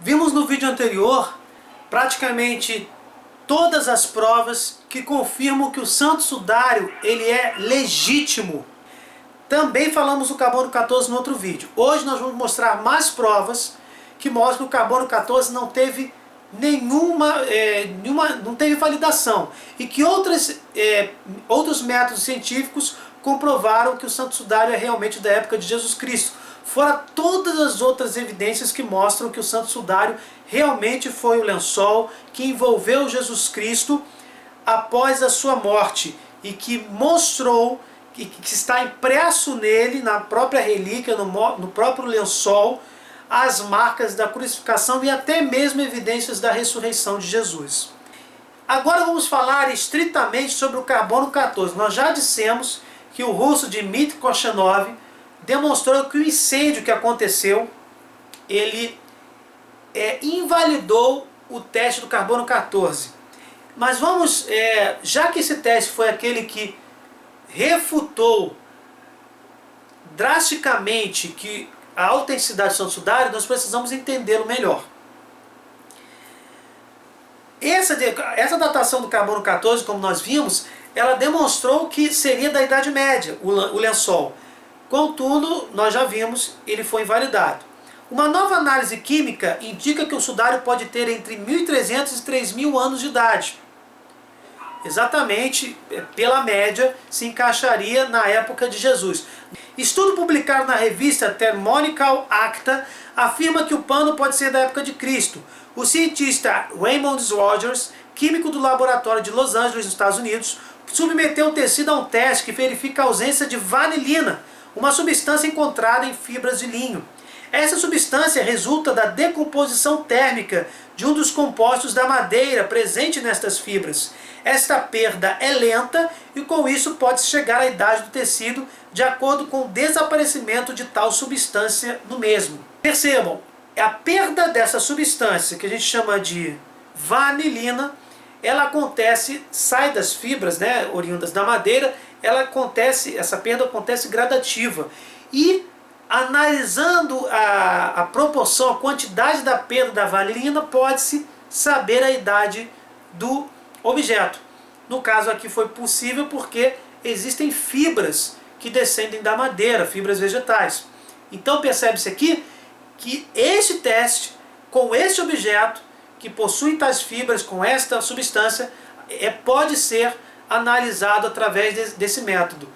Vimos no vídeo anterior praticamente todas as provas que confirmam que o Santo Sudário ele é legítimo. Também falamos do carbono 14 no outro vídeo. Hoje nós vamos mostrar mais provas que mostram que o carbono 14 não teve não teve validação e que outros métodos científicos comprovaram que o Santo Sudário é realmente da época de Jesus Cristo. Fora todas as outras evidências que mostram que o Santo Sudário realmente foi o lençol que envolveu Jesus Cristo após a sua morte e que mostrou que está impresso nele, na própria relíquia, no próprio lençol, as marcas da crucificação e até mesmo evidências da ressurreição de Jesus. Agora vamos falar estritamente sobre o carbono 14. Nós já dissemos que o russo Dmitry Korchenov demonstrou que o incêndio que aconteceu, ele invalidou o teste do carbono 14. Mas vamos, já que esse teste foi aquele que refutou drasticamente que a autenticidade do Santo Sudário, nós precisamos entendê-lo melhor. Essa datação do carbono 14, como nós vimos, ela demonstrou que seria da Idade Média, o lençol. Contudo, nós já vimos, ele foi invalidado. Uma nova análise química indica que o sudário pode ter entre 1.300 e 3.000 anos de idade. Exatamente, pela média, se encaixaria na época de Jesus. Estudo publicado na revista Thermonical Acta afirma que o pano pode ser da época de Cristo. O cientista Raymond Rogers, químico do laboratório de Los Angeles, nos Estados Unidos, submeteu o tecido a um teste que verifica a ausência de vanilina, uma substância encontrada em fibras de linho. Essa substância resulta da decomposição térmica de um dos compostos da madeira presente nestas fibras. Esta perda é lenta e com isso pode chegar à idade do tecido de acordo com o desaparecimento de tal substância no mesmo. Percebam, a perda dessa substância, que a gente chama de vanilina, ela acontece, sai das fibras, oriundas da madeira, essa perda acontece gradativa. E analisando a proporção, a quantidade da perda da vanilina, pode-se saber a idade do objeto. No caso aqui foi possível porque existem fibras que descendem da madeira, fibras vegetais. Então percebe-se aqui que este teste, com este objeto, que possui tais fibras, com esta substância, pode ser analisado através desse método.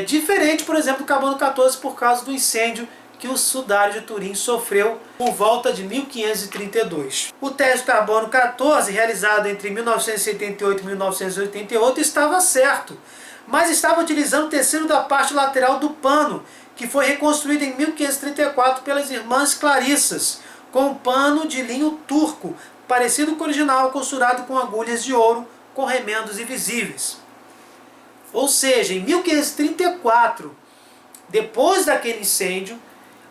Diferente, por exemplo, do carbono 14 por causa do incêndio que o sudário de Turim sofreu por volta de 1532. O teste do carbono 14, realizado entre 1978 e 1988, estava certo, mas estava utilizando o tecido da parte lateral do pano, que foi reconstruído em 1534 pelas irmãs Clarissas, com um pano de linho turco, parecido com o original, costurado com agulhas de ouro, com remendos invisíveis. Ou seja, em 1534, depois daquele incêndio,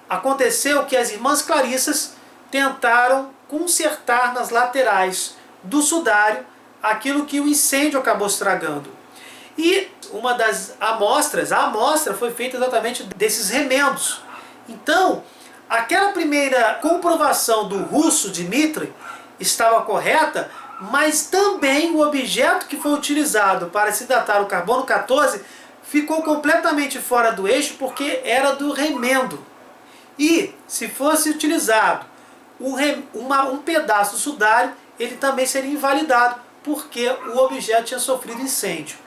aconteceu que as irmãs Clarissas tentaram consertar nas laterais do sudário aquilo que o incêndio acabou estragando. E uma das amostras, a amostra foi feita exatamente desses remendos. Então, aquela primeira comprovação do russo Dmitry estava correta, mas também o objeto que foi utilizado para se datar o carbono 14 ficou completamente fora do eixo porque era do remendo. E se fosse utilizado um pedaço do sudário, ele também seria invalidado porque o objeto tinha sofrido incêndio.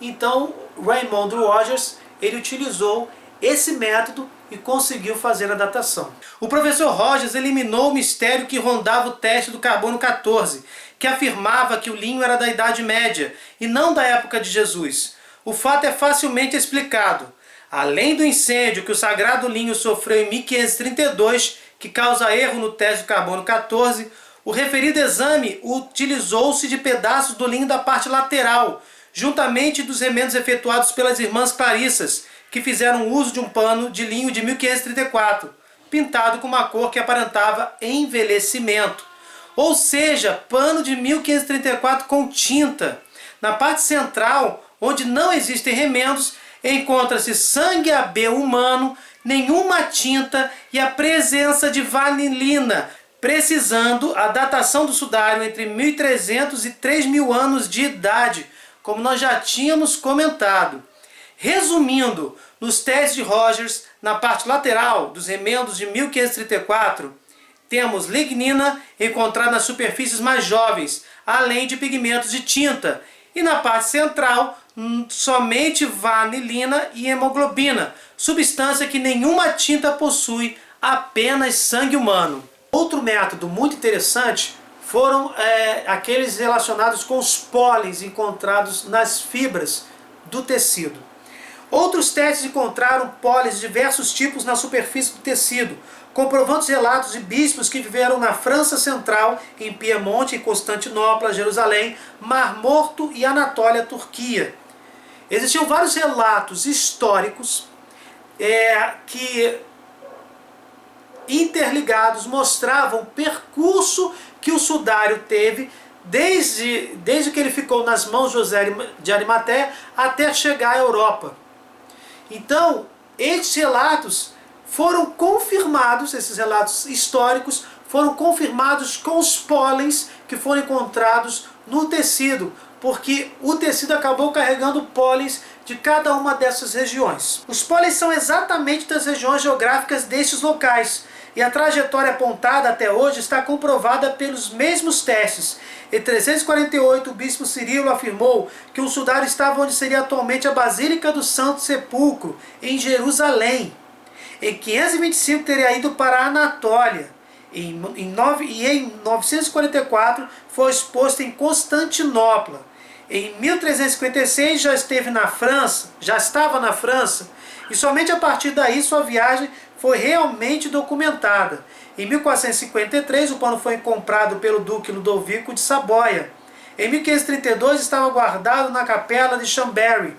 Então Raymond Rogers ele utilizou esse método e conseguiu fazer a datação. O professor Rogers eliminou o mistério que rondava o teste do carbono 14, que afirmava que o linho era da Idade Média e não da época de Jesus. O fato é facilmente explicado. Além do incêndio que o sagrado linho sofreu em 1532, que causa erro no teste do carbono 14, o referido exame utilizou-se de pedaços do linho da parte lateral, juntamente dos remendos efetuados pelas irmãs Clarissas, que fizeram uso de um pano de linho de 1534, pintado com uma cor que aparentava envelhecimento. Ou seja, pano de 1534 com tinta. Na parte central, onde não existem remendos, encontra-se sangue AB humano, nenhuma tinta e a presença de vanilina, precisando a datação do sudário entre 1300 e 3000 anos de idade, como nós já tínhamos comentado. Resumindo, nos testes de Rogers, na parte lateral dos remendos de 1534, temos lignina encontrada nas superfícies mais jovens, além de pigmentos de tinta. E na parte central, somente vanilina e hemoglobina, substância que nenhuma tinta possui, apenas sangue humano. Outro método muito interessante foram aqueles relacionados com os pólens encontrados nas fibras do tecido. Outros testes encontraram pólenes de diversos tipos na superfície do tecido, comprovando os relatos de bispos que viveram na França Central, em Piemonte, em Constantinopla, Jerusalém, Mar Morto e Anatólia, Turquia. Existiam vários relatos históricos que, interligados, mostravam o percurso que o sudário teve desde que ele ficou nas mãos de José de Arimateia até chegar à Europa. Então, esses relatos foram confirmados, esses relatos históricos foram confirmados com os pólens que foram encontrados no tecido, porque o tecido acabou carregando pólens de cada uma dessas regiões. Os pólens são exatamente das regiões geográficas destes locais, e a trajetória apontada até hoje está comprovada pelos mesmos testes. Em 348, o bispo Cirilo afirmou que o sudário estava onde seria atualmente a Basílica do Santo Sepulcro, em Jerusalém. Em 525 teria ido para a Anatólia. Em 944 foi exposto em Constantinopla. Em 1356 já estava na França, e somente a partir daí sua viagem foi realmente documentada. Em 1453 o pano foi comprado pelo Duque Ludovico de Saboia. Em 1532 estava guardado na capela de Chambéry.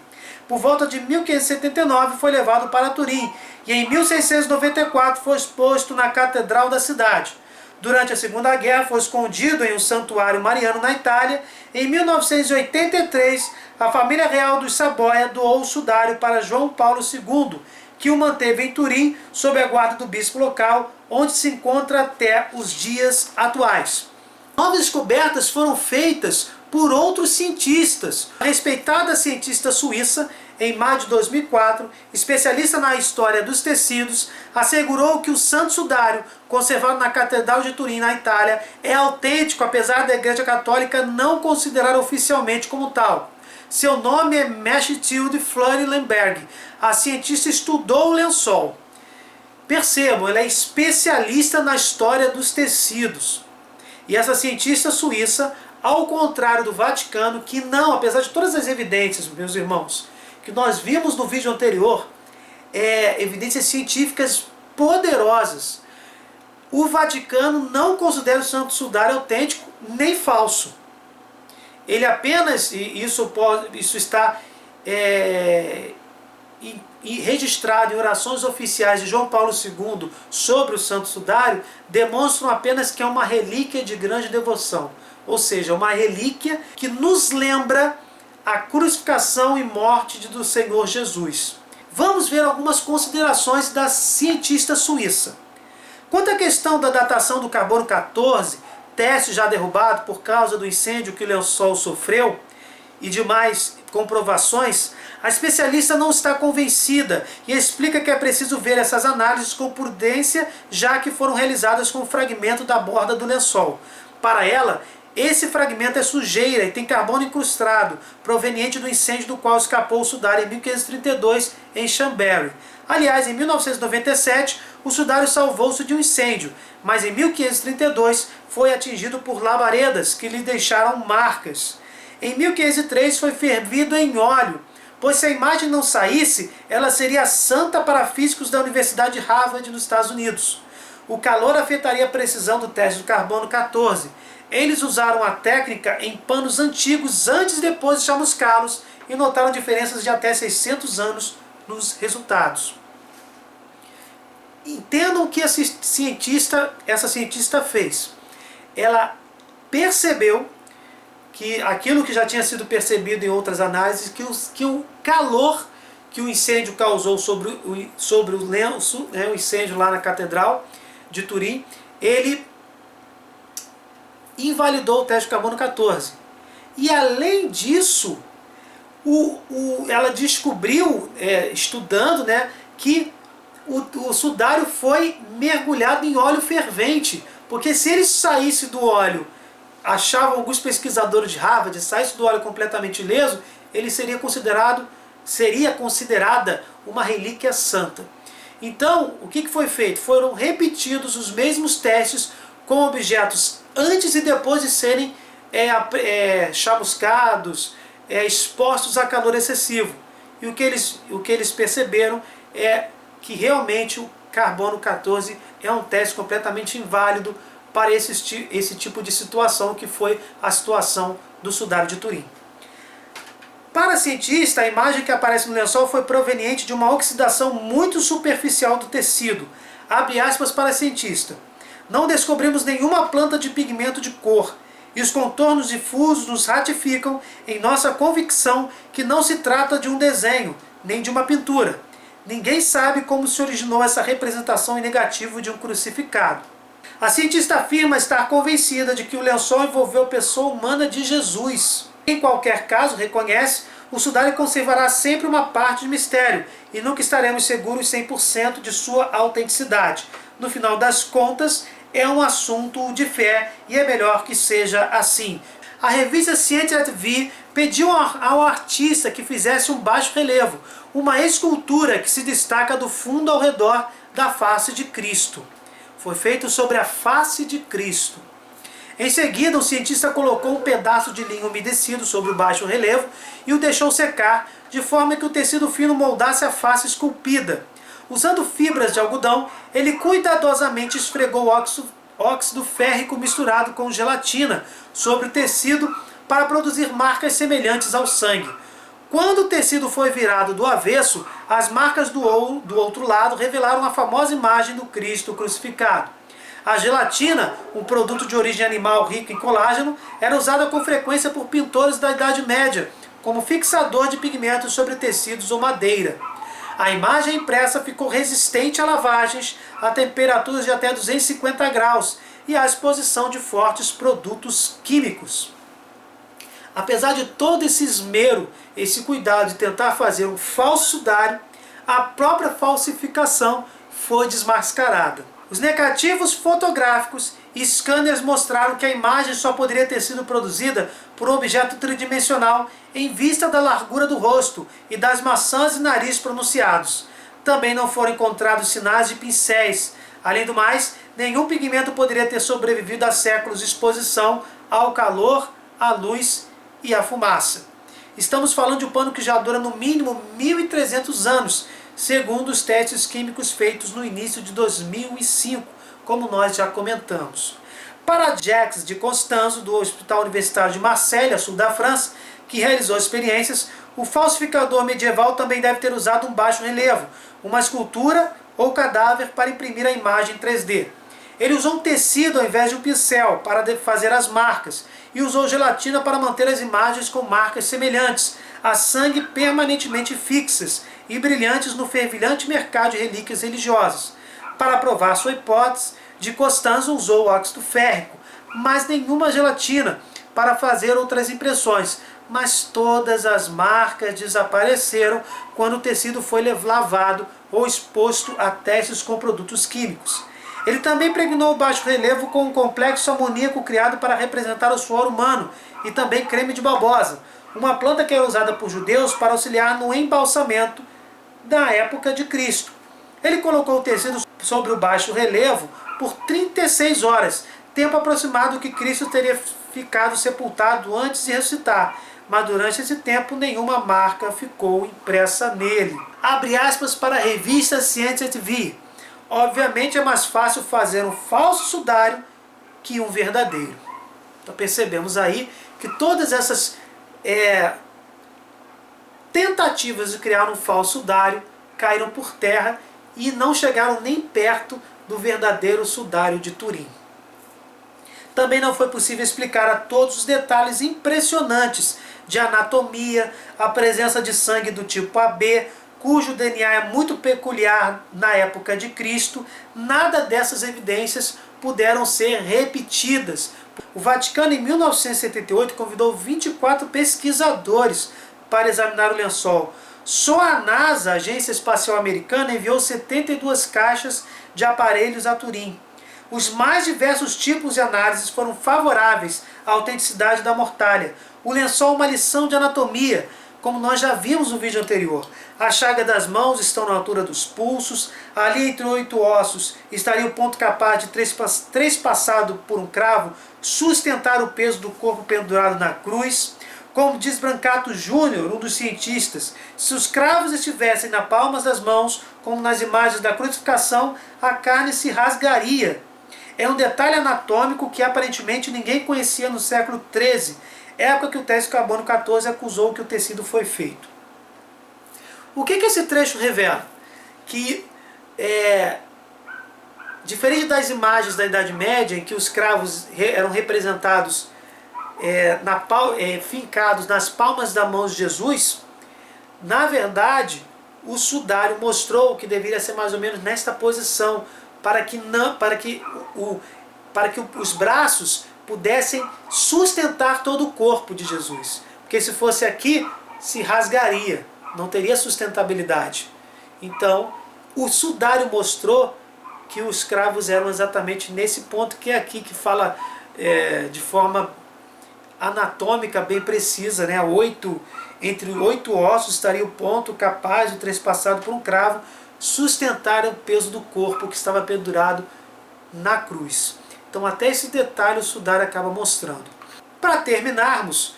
Por volta de 1579 foi levado para Turim, e em 1694 foi exposto na catedral da cidade. Durante a Segunda Guerra foi escondido em um santuário mariano na Itália. Em 1983, a família real dos Saboia doou o sudário para João Paulo II, que o manteve em Turim sob a guarda do bispo local, onde se encontra até os dias atuais. Novas descobertas foram feitas por outros cientistas. A respeitada cientista suíça, em maio de 2004, especialista na história dos tecidos, assegurou que o santo sudário, conservado na Catedral de Turim, na Itália, é autêntico, apesar da Igreja Católica não considerar oficialmente como tal. Seu nome é Mathilde Fleury Lemberg. A cientista estudou o lençol. Percebam, ela é especialista na história dos tecidos. E essa cientista suíça, ao contrário do Vaticano, que não, apesar de todas as evidências, meus irmãos, que nós vimos no vídeo anterior, evidências científicas poderosas, o Vaticano não considera o santo sudário autêntico nem falso. Ele apenas, e isso está registrado em orações oficiais de João Paulo II sobre o santo sudário, demonstram apenas que é uma relíquia de grande devoção. Ou seja, uma relíquia que nos lembra a crucificação e morte do Senhor Jesus. Vamos ver algumas considerações da cientista suíça. Quanto à questão da datação do carbono 14, teste já derrubado por causa do incêndio que o lençol sofreu e demais comprovações, a especialista não está convencida e explica que é preciso ver essas análises com prudência, já que foram realizadas com um fragmento da borda do lençol. Para ela, esse fragmento é sujeira e tem carbono incrustado, proveniente do incêndio do qual escapou o sudário em 1532 em Chambéry. Aliás, em 1997, o sudário salvou-se de um incêndio, mas em 1532 foi atingido por labaredas que lhe deixaram marcas. Em 1503 foi fervido em óleo, pois se a imagem não saísse, ela seria santa para físicos da Universidade de Harvard nos Estados Unidos. O calor afetaria a precisão do teste do carbono 14. Eles usaram a técnica em panos antigos antes e depois de chamuscá-los e notaram diferenças de até 600 anos nos resultados. Entendam o que essa cientista fez. Ela percebeu que aquilo que já tinha sido percebido em outras análises, que o calor que o incêndio causou sobre o lenço, o incêndio lá na Catedral de Turim, ele invalidou o teste de carbono 14. E além disso, ela descobriu, estudando, né, que o sudário foi mergulhado em óleo fervente, porque se ele saísse do óleo, achavam alguns pesquisadores de Harvard, saísse do óleo completamente ileso, ele seria considerada uma relíquia santa. Então, o que foi feito? Foram repetidos os mesmos testes com objetos antes e depois de serem chamuscados, expostos a calor excessivo. E o que eles perceberam é que realmente o carbono 14 é um teste completamente inválido para esse tipo de situação, que foi a situação do sudário de Turim. Para a cientista, a imagem que aparece no lençol foi proveniente de uma oxidação muito superficial do tecido. Abre aspas para a cientista. Não descobrimos nenhuma planta de pigmento de cor, e os contornos difusos nos ratificam em nossa convicção que não se trata de um desenho, nem de uma pintura. Ninguém sabe como se originou essa representação em negativo de um crucificado. A cientista afirma estar convencida de que o lençol envolveu a pessoa humana de Jesus. Em qualquer caso, reconhece, o sudário conservará sempre uma parte de mistério e nunca estaremos seguros 100% de sua autenticidade. No final das contas, é um assunto de fé e é melhor que seja assim. A revista Scientific V pediu ao artista que fizesse um baixo relevo, uma escultura que se destaca do fundo ao redor da face de Cristo. Foi feito sobre a face de Cristo. Em seguida, o cientista colocou um pedaço de linho umedecido sobre o baixo relevo e o deixou secar, de forma que o tecido fino moldasse a face esculpida. Usando fibras de algodão, ele cuidadosamente esfregou óxido férrico misturado com gelatina sobre o tecido para produzir marcas semelhantes ao sangue. Quando o tecido foi virado do avesso, as marcas do outro lado revelaram a famosa imagem do Cristo crucificado. A gelatina, um produto de origem animal rico em colágeno, era usada com frequência por pintores da Idade Média, como fixador de pigmentos sobre tecidos ou madeira. A imagem impressa ficou resistente a lavagens a temperaturas de até 250 graus e à exposição de fortes produtos químicos. Apesar de todo esse esmero, esse cuidado de tentar fazer um falso sudário, a própria falsificação foi desmascarada. Os negativos fotográficos e scanners mostraram que a imagem só poderia ter sido produzida por um objeto tridimensional em vista da largura do rosto e das maçãs e nariz pronunciados. Também não foram encontrados sinais de pincéis. Além do mais, nenhum pigmento poderia ter sobrevivido a séculos de exposição ao calor, à luz e à fumaça. Estamos falando de um pano que já dura no mínimo 1.300 anos, segundo os testes químicos feitos no início de 2005, como nós já comentamos. Para Jacques de Constanzo, do Hospital Universitário de Marselha, sul da França, que realizou experiências, o falsificador medieval também deve ter usado um baixo relevo, uma escultura ou cadáver para imprimir a imagem em 3D. Ele usou um tecido ao invés de um pincel para fazer as marcas e usou gelatina para manter as imagens com marcas semelhantes a sangue permanentemente fixas e brilhantes no fervilhante mercado de relíquias religiosas. Para provar sua hipótese, de Constanzo usou óxido férrico, mas nenhuma gelatina para fazer outras impressões, mas todas as marcas desapareceram quando o tecido foi lavado ou exposto a testes com produtos químicos. Ele também impregnou o baixo relevo com um complexo amoníaco criado para representar o suor humano e também creme de babosa, uma planta que era usada por judeus para auxiliar no embalsamento da época de Cristo. Ele colocou o tecido sobre o baixo relevo por 36 horas, tempo aproximado que Cristo teria ficado sepultado antes de ressuscitar, mas durante esse tempo nenhuma marca ficou impressa nele. Abre aspas para a revista Scientific V. Obviamente é mais fácil fazer um falso sudário que um verdadeiro. Então percebemos aí que todas essas tentativas de criar um falso sudário caíram por terra e não chegaram nem perto do verdadeiro sudário de Turim. Também não foi possível explicar a todos os detalhes impressionantes de anatomia, a presença de sangue do tipo AB, cujo DNA é muito peculiar na época de Cristo. Nada dessas evidências puderam ser repetidas, O Vaticano, em 1978, convidou 24 pesquisadores para examinar o lençol. Só a NASA, a Agência Espacial Americana, enviou 72 caixas de aparelhos a Turim. Os mais diversos tipos de análises foram favoráveis à autenticidade da mortalha. O lençol é uma lição de anatomia, como nós já vimos no vídeo anterior. A chaga das mãos estão na altura dos pulsos, ali entre 8 ossos estaria o ponto capaz de trespassado por um cravo sustentar o peso do corpo pendurado na cruz. Como diz Brancato Júnior, um dos cientistas, se os cravos estivessem nas palmas das mãos, como nas imagens da crucificação, a carne se rasgaria. É um detalhe anatômico que aparentemente ninguém conhecia no século XIII, época que o teste carbono 14 acusou que o tecido foi feito. O que esse trecho revela? Que, diferente das imagens da Idade Média, em que os cravos eram representados fincados nas palmas das mãos de Jesus, na verdade, o sudário mostrou que deveria ser mais ou menos nesta posição, para que os braços pudessem sustentar todo o corpo de Jesus. Porque se fosse aqui, se rasgaria, não teria sustentabilidade. Então, o sudário mostrou que os cravos eram exatamente nesse ponto que é aqui, que fala de forma anatômica bem precisa, né? Entre 8 ossos estaria o ponto capaz de trespassado por um cravo sustentar o peso do corpo que estava pendurado na cruz. Então até esse detalhe o sudário acaba mostrando. Para terminarmos,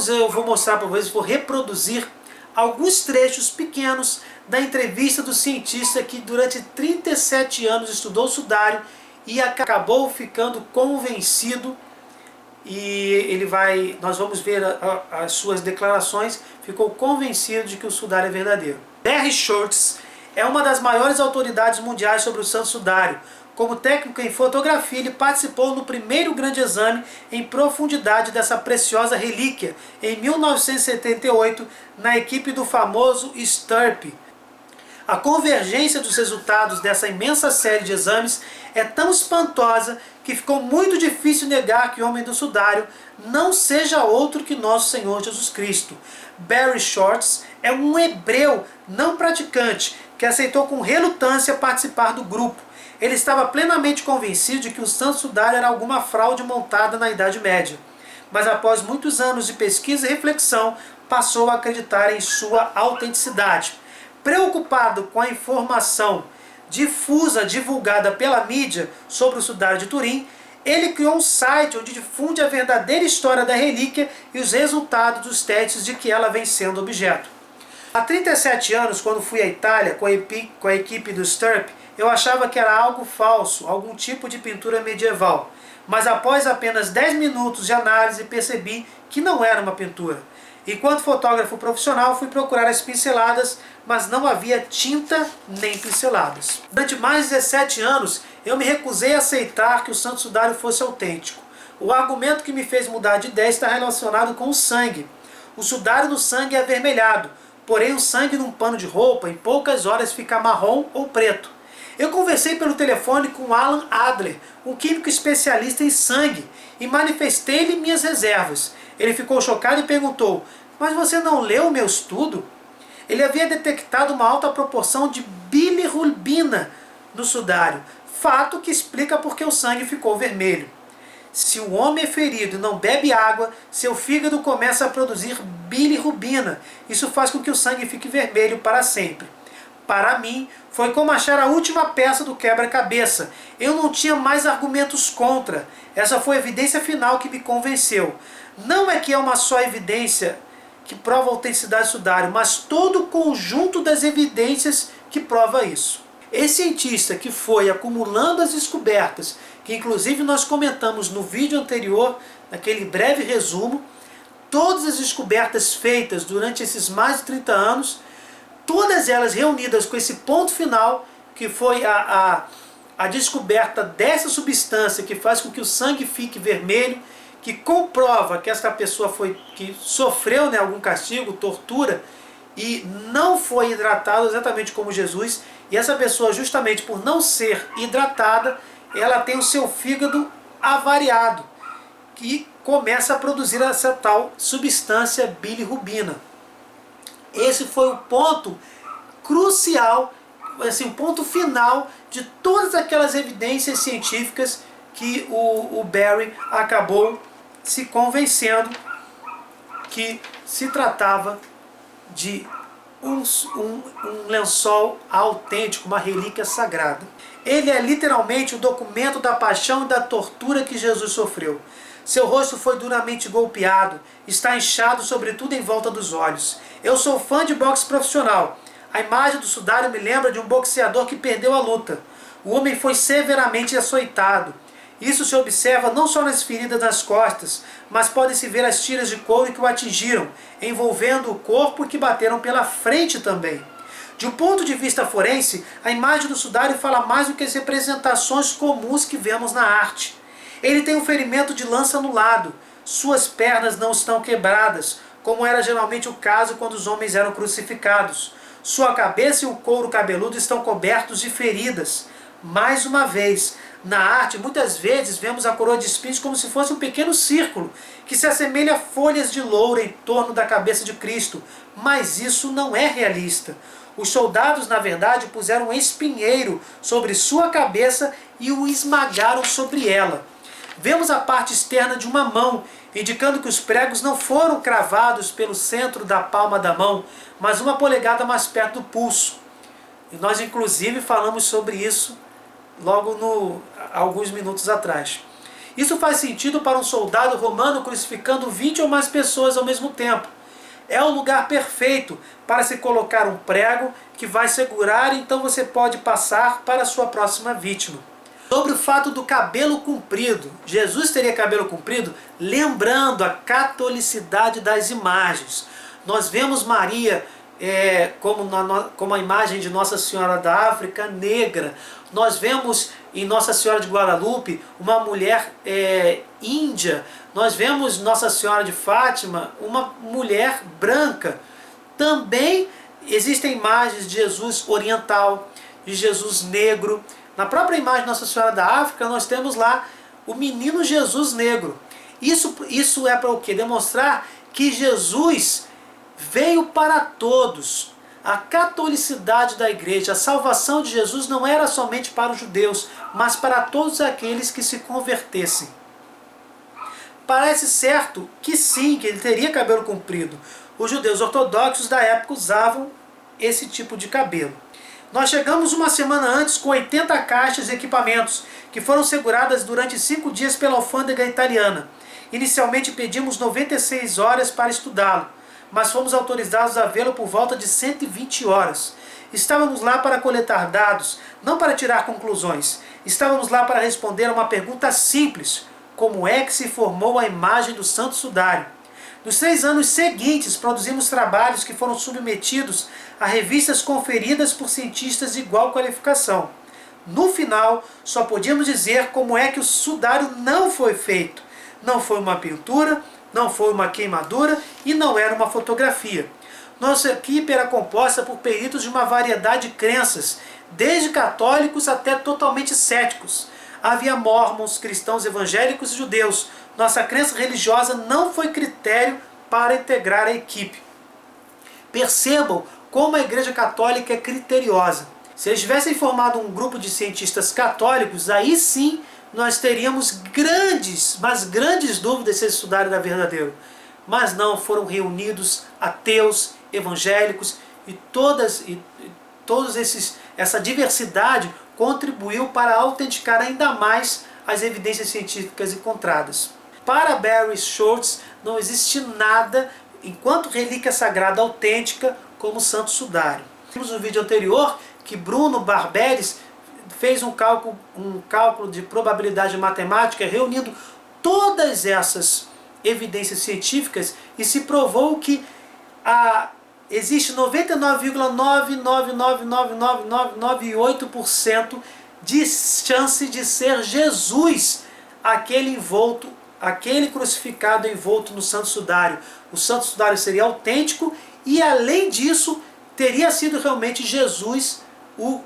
eu vou mostrar para vocês, vou reproduzir alguns trechos pequenos da entrevista do cientista que durante 37 anos estudou o sudário e acabou ficando convencido, e nós vamos ver as suas declarações, ficou convencido de que o sudário é verdadeiro. Barry Schultz é uma das maiores autoridades mundiais sobre o santo sudário. Como técnico em fotografia, ele participou no primeiro grande exame em profundidade dessa preciosa relíquia, em 1978, na equipe do famoso Sturp. A convergência dos resultados dessa imensa série de exames é tão espantosa que ficou muito difícil negar que o homem do sudário não seja outro que nosso Senhor Jesus Cristo. Barry Schultz é um hebreu não praticante que aceitou com relutância participar do grupo. Ele estava plenamente convencido de que o santo sudário era alguma fraude montada na Idade Média. Mas após muitos anos de pesquisa e reflexão, passou a acreditar em sua autenticidade. Preocupado com a informação divulgada pela mídia sobre o sudário de Turim, ele criou um site onde difunde a verdadeira história da relíquia e os resultados dos testes de que ela vem sendo objeto. Há 37 anos, quando fui à Itália com a equipe do Sturp, eu achava que era algo falso, algum tipo de pintura medieval. Mas após apenas 10 minutos de análise, percebi que não era uma pintura. Enquanto fotógrafo profissional, fui procurar as pinceladas, mas não havia tinta nem pinceladas. Durante mais de 17 anos, eu me recusei a aceitar que o santo sudário fosse autêntico. O argumento que me fez mudar de ideia está relacionado com o sangue. O sudário no sangue é avermelhado, porém o sangue num pano de roupa em poucas horas fica marrom ou preto. Eu conversei pelo telefone com Alan Adler, um químico especialista em sangue, e manifestei-lhe minhas reservas. Ele ficou chocado e perguntou: "Mas você não leu o meu estudo?" Ele havia detectado uma alta proporção de bilirrubina no sudário, fato que explica por que o sangue ficou vermelho. Se o homem é ferido e não bebe água, seu fígado começa a produzir bilirrubina. Isso faz com que o sangue fique vermelho para sempre. Para mim, foi como achar a última peça do quebra-cabeça. Eu não tinha mais argumentos contra. Essa foi a evidência final que me convenceu. Não é que é uma só evidência que prova a autenticidade do sudário, mas todo o conjunto das evidências que prova isso. Esse cientista que foi acumulando as descobertas, que inclusive nós comentamos no vídeo anterior, naquele breve resumo, todas as descobertas feitas durante esses mais de 30 anos, todas elas reunidas com esse ponto final, que foi a descoberta dessa substância que faz com que o sangue fique vermelho, que comprova que esta pessoa que sofreu algum castigo, tortura, e não foi hidratada exatamente como Jesus, e essa pessoa, justamente por não ser hidratada, ela tem o seu fígado avariado. que começa a produzir essa tal substância bilirrubina. Esse foi o ponto crucial, assim, o ponto final de todas aquelas evidências científicas que o Berry acabou se convencendo que se tratava de um lençol autêntico, uma relíquia sagrada. Ele é literalmente o documento da paixão e da tortura que Jesus sofreu. Seu rosto foi duramente golpeado, está inchado sobretudo em volta dos olhos. Eu sou fã de boxe profissional. A imagem do sudário me lembra de um boxeador que perdeu a luta. O homem foi severamente açoitado. Isso se observa não só nas feridas nas costas, mas podem-se ver as tiras de couro que o atingiram, envolvendo o corpo e que bateram pela frente também. De um ponto de vista forense, a imagem do sudário fala mais do que as representações comuns que vemos na arte. Ele tem um ferimento de lança no lado, suas pernas não estão quebradas, como era geralmente o caso quando os homens eram crucificados. Sua cabeça e o couro cabeludo estão cobertos de feridas. Mais uma vez, na arte, muitas vezes vemos a coroa de espinhos como se fosse um pequeno círculo, que se assemelha a folhas de louro em torno da cabeça de Cristo, mas isso não é realista. Os soldados, na verdade, puseram um espinheiro sobre sua cabeça e o esmagaram sobre ela. Vemos a parte externa de uma mão, indicando que os pregos não foram cravados pelo centro da palma da mão, mas 1 polegada mais perto do pulso. E nós, inclusive, falamos sobre isso logo alguns minutos atrás. Isso faz sentido para um soldado romano crucificando 20 ou mais pessoas ao mesmo tempo. É o lugar perfeito para se colocar um prego que vai segurar, então você pode passar para a sua próxima vítima. Sobre o fato do cabelo comprido, Jesus teria cabelo comprido, lembrando a catolicidade das imagens. Nós vemos Maria como a imagem de Nossa Senhora da África negra. Nós vemos em Nossa Senhora de Guadalupe uma mulher índia. Nós vemos Nossa Senhora de Fátima uma mulher branca. Também existem imagens de Jesus oriental, de Jesus negro. Na própria imagem de Nossa Senhora da África nós temos lá o menino Jesus negro. Isso é para o quê? Demonstrar que Jesus veio para todos. A catolicidade da igreja, a salvação de Jesus não era somente para os judeus, mas para todos aqueles que se convertessem. Parece certo que sim, que ele teria cabelo comprido. Os judeus ortodoxos da época usavam esse tipo de cabelo. Nós chegamos uma semana antes com 80 caixas de equipamentos, que foram seguradas durante 5 dias pela alfândega italiana. Inicialmente pedimos 96 horas para estudá-lo, mas fomos autorizados a vê-lo por volta de 120 horas. Estávamos lá para coletar dados, não para tirar conclusões. Estávamos lá para responder a uma pergunta simples: como é que se formou a imagem do Santo Sudário? Nos 3 anos seguintes, produzimos trabalhos que foram submetidos a revistas conferidas por cientistas de igual qualificação. No final, só podíamos dizer como é que o sudário não foi feito. Não foi uma pintura, não foi uma queimadura e não era uma fotografia. Nossa equipe era composta por peritos de uma variedade de crenças, desde católicos até totalmente céticos. Havia mormons, cristãos evangélicos e judeus. Nossa crença religiosa não foi critério para integrar a equipe. Percebam como a Igreja Católica é criteriosa. Se eles tivessem formado um grupo de cientistas católicos, aí sim nós teríamos grandes dúvidas se esse sudário era verdadeiro. Mas não, foram reunidos ateus, evangélicos e essa diversidade contribuiu para autenticar ainda mais as evidências científicas encontradas. Para Barry Schultz não existe nada, enquanto relíquia sagrada autêntica, como o Santo Sudário. Vimos no vídeo anterior que Bruno Barberis fez um cálculo de probabilidade matemática reunindo todas essas evidências científicas e se provou que existe 99,9999998% de chance de ser Jesus aquele crucificado envolto no Santo Sudário. O Santo Sudário seria autêntico e, além disso, teria sido realmente Jesus o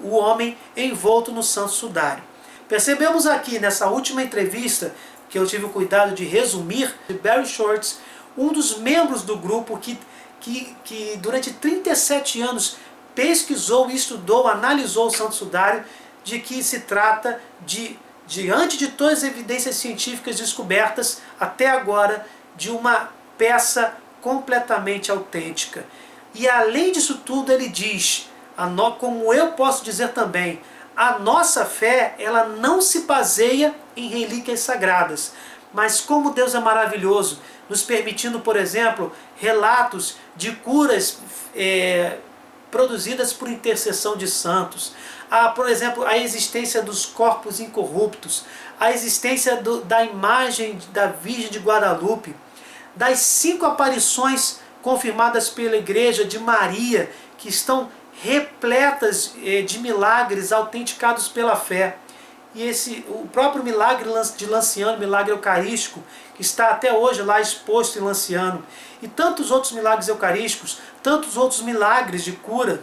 homem envolto no Santo Sudário. Percebemos aqui nessa última entrevista, que eu tive o cuidado de resumir, de Barry Schwartz, um dos membros do grupo que durante 37 anos pesquisou, estudou, analisou o Santo Sudário, de que se trata diante de todas as evidências científicas descobertas até agora, de uma peça completamente autêntica. E além disso tudo, ele diz, como eu posso dizer também, a nossa fé, ela não se baseia em relíquias sagradas, mas como Deus é maravilhoso, nos permitindo, por exemplo, relatos de curas produzidas por intercessão de santos. Por exemplo, a existência dos corpos incorruptos, a existência da imagem da Virgem de Guadalupe, das 5 aparições confirmadas pela Igreja de Maria, que estão repletas de milagres autenticados pela fé. E o próprio milagre de Lanciano, milagre eucarístico, que está até hoje lá exposto em Lanciano, e tantos outros milagres eucarísticos, tantos outros milagres de cura,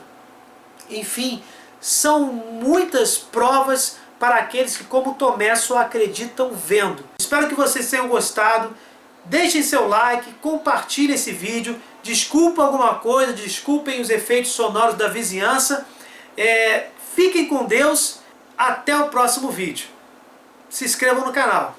enfim, são muitas provas para aqueles que, como Tomé, só acreditam vendo. Espero que vocês tenham gostado. Deixem seu like, compartilhem esse vídeo. Desculpa alguma coisa, desculpem os efeitos sonoros da vizinhança. Fiquem com Deus. Até o próximo vídeo. Se inscrevam no canal.